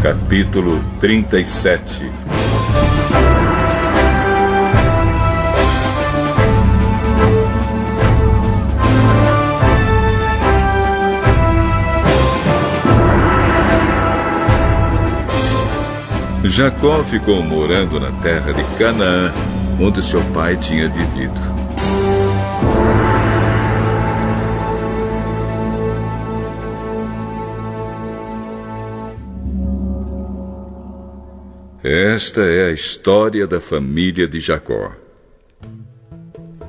Capítulo 37. Jacó ficou morando na terra de Canaã, onde seu pai tinha vivido. Esta é a história da família de Jacó.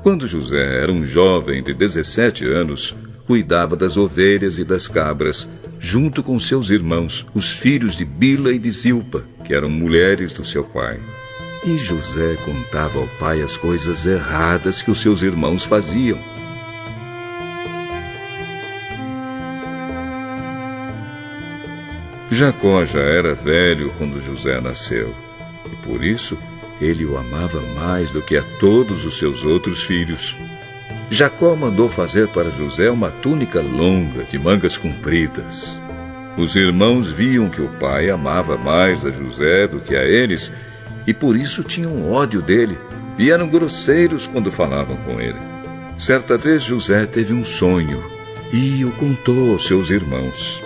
Quando José era um jovem de 17 anos, cuidava das ovelhas e das cabras, junto com seus irmãos, os filhos de Bila e de Zilpa, que eram mulheres do seu pai. E José contava ao pai as coisas erradas que os seus irmãos faziam. Jacó já era velho quando José nasceu, e por isso ele o amava mais do que a todos os seus outros filhos. Jacó mandou fazer para José uma túnica longa, de mangas compridas. Os irmãos viam que o pai amava mais a José do que a eles, e por isso tinham ódio dele, e eram grosseiros quando falavam com ele. Certa vez José teve um sonho, e o contou aos seus irmãos.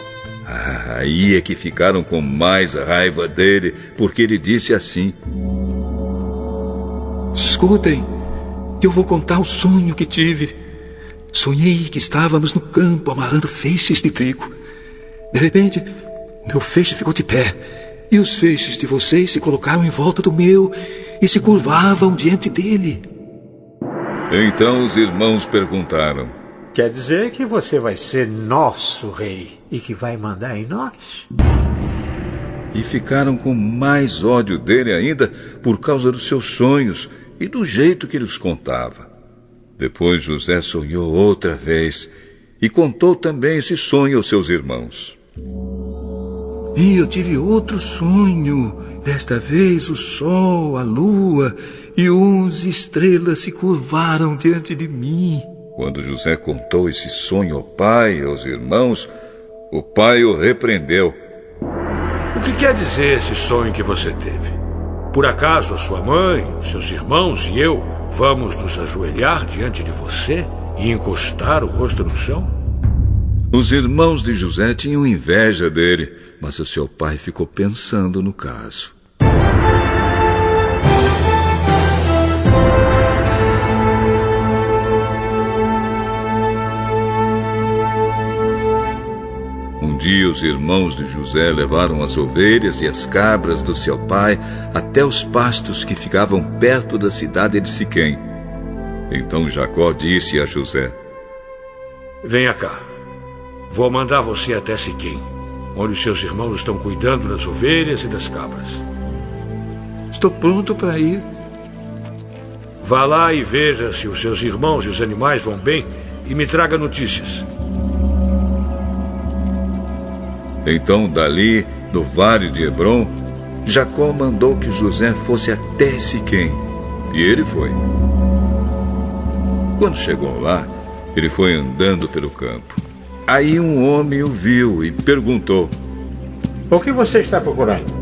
Aí é que ficaram com mais raiva dele, porque ele disse assim: Escutem, eu vou contar o sonho que tive. Sonhei que estávamos no campo amarrando feixes de trigo. De repente, meu feixe ficou de pé, e os feixes de vocês se colocaram em volta do meu e se curvavam diante dele. Então os irmãos perguntaram: Quer dizer que você vai ser nosso rei e que vai mandar em nós? E ficaram com mais ódio dele ainda por causa dos seus sonhos e do jeito que ele os contava. Depois José sonhou outra vez e contou também esse sonho aos seus irmãos. E eu tive outro sonho. Desta vez o sol, a lua e 11 estrelas se curvaram diante de mim. Quando José contou esse sonho ao pai e aos irmãos, o pai o repreendeu. O que quer dizer esse sonho que você teve? Por acaso a sua mãe, os seus irmãos e eu vamos nos ajoelhar diante de você e encostar o rosto no chão? Os irmãos de José tinham inveja dele, mas o seu pai ficou pensando no caso. Um dia os irmãos de José levaram as ovelhas e as cabras do seu pai até os pastos que ficavam perto da cidade de Siquém. Então Jacó disse a José: Venha cá, vou mandar você até Siquém, onde os seus irmãos estão cuidando das ovelhas e das cabras. Estou pronto para ir. Vá lá e veja se os seus irmãos e os animais vão bem e me traga notícias. Então, dali, no vale de Hebrom, Jacó mandou que José fosse até Siquém, e ele foi. Quando chegou lá, ele foi andando pelo campo. Aí um homem o viu e perguntou: O que você está procurando?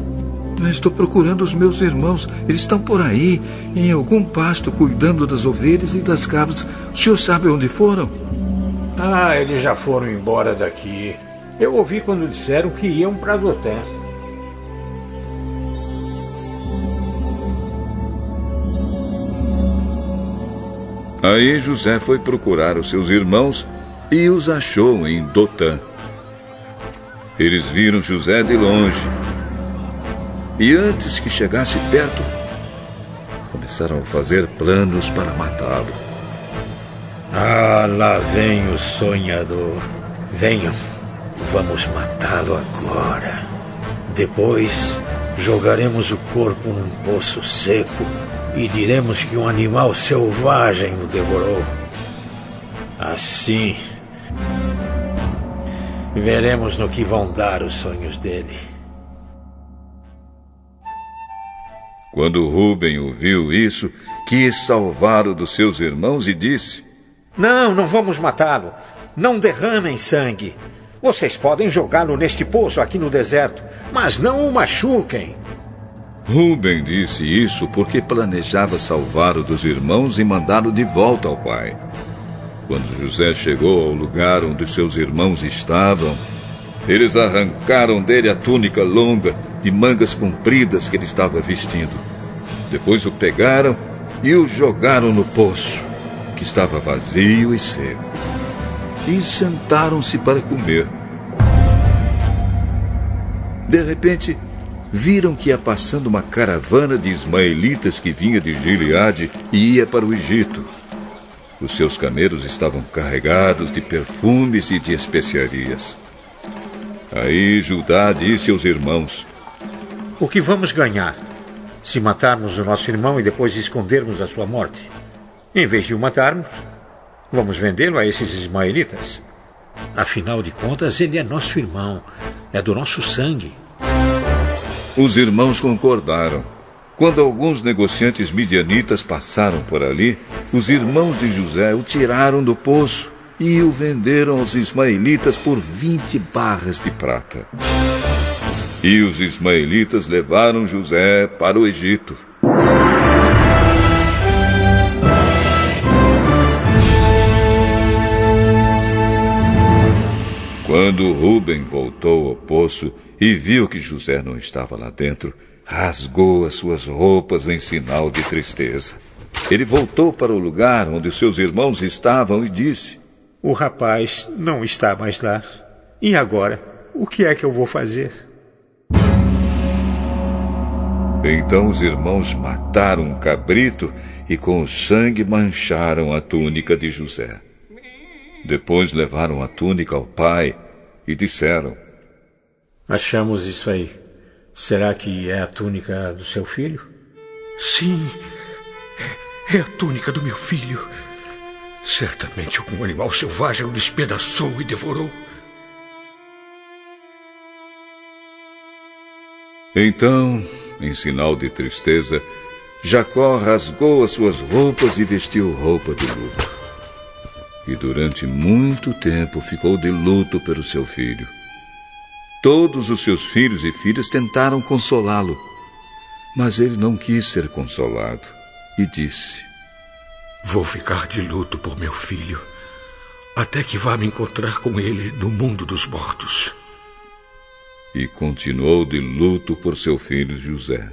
Estou procurando os meus irmãos. Eles estão por aí, em algum pasto, cuidando das ovelhas e das cabras. O senhor sabe onde foram? Eles já foram embora daqui. Eu ouvi quando disseram que iam para Dotã. Aí José foi procurar os seus irmãos e os achou em Dotã. Eles viram José de longe. E antes que chegasse perto, começaram a fazer planos para matá-lo. Lá vem o sonhador. Venham. Vamos matá-lo agora. Depois, jogaremos o corpo num poço seco e diremos que um animal selvagem o devorou. Assim, veremos no que vão dar os sonhos dele. Quando Rúben ouviu isso, quis salvá-lo dos seus irmãos e disse: Não vamos matá-lo. Não derramem sangue. Vocês podem jogá-lo neste poço aqui no deserto, mas não o machuquem. Rúben disse isso porque planejava salvá-lo dos irmãos e mandá-lo de volta ao pai. Quando José chegou ao lugar onde seus irmãos estavam, eles arrancaram dele a túnica longa de mangas compridas que ele estava vestindo. Depois o pegaram e o jogaram no poço, que estava vazio e seco. E sentaram-se para comer. De repente, viram que ia passando uma caravana de ismaelitas que vinha de Gileade e ia para o Egito. Os seus camelos estavam carregados de perfumes e de especiarias. Aí Judá disse aos irmãos: O que vamos ganhar se matarmos o nosso irmão e depois escondermos a sua morte? Em vez de o matarmos, vamos vendê-lo a esses ismaelitas. Afinal de contas, ele é nosso irmão, é do nosso sangue. Os irmãos concordaram. Quando alguns negociantes midianitas passaram por ali, os irmãos de José o tiraram do poço e o venderam aos ismaelitas por 20 barras de prata. E os ismaelitas levaram José para o Egito. Quando Rúben voltou ao poço e viu que José não estava lá dentro, rasgou as suas roupas em sinal de tristeza. Ele voltou para o lugar onde seus irmãos estavam e disse: O rapaz não está mais lá. E agora? O que é que eu vou fazer? Então os irmãos mataram um cabrito e com o sangue mancharam a túnica de José. Depois levaram a túnica ao pai e disseram: Achamos isso aí. Será que é a túnica do seu filho? Sim, é a túnica do meu filho. Certamente algum animal selvagem o despedaçou e devorou. Então, em sinal de tristeza, Jacó rasgou as suas roupas e vestiu roupa de luto. E durante muito tempo ficou de luto pelo seu filho. Todos os seus filhos e filhas tentaram consolá-lo, mas ele não quis ser consolado e disse: Vou ficar de luto por meu filho, até que vá me encontrar com ele no mundo dos mortos. E continuou de luto por seu filho José.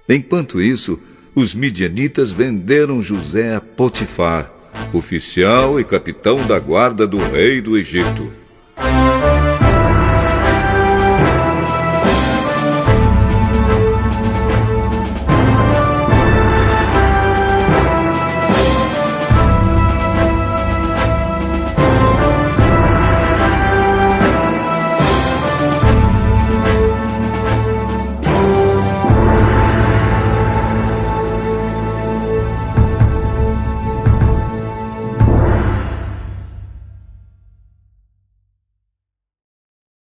Enquanto isso, os midianitas venderam José a Potifar, oficial e capitão da guarda do rei do Egito.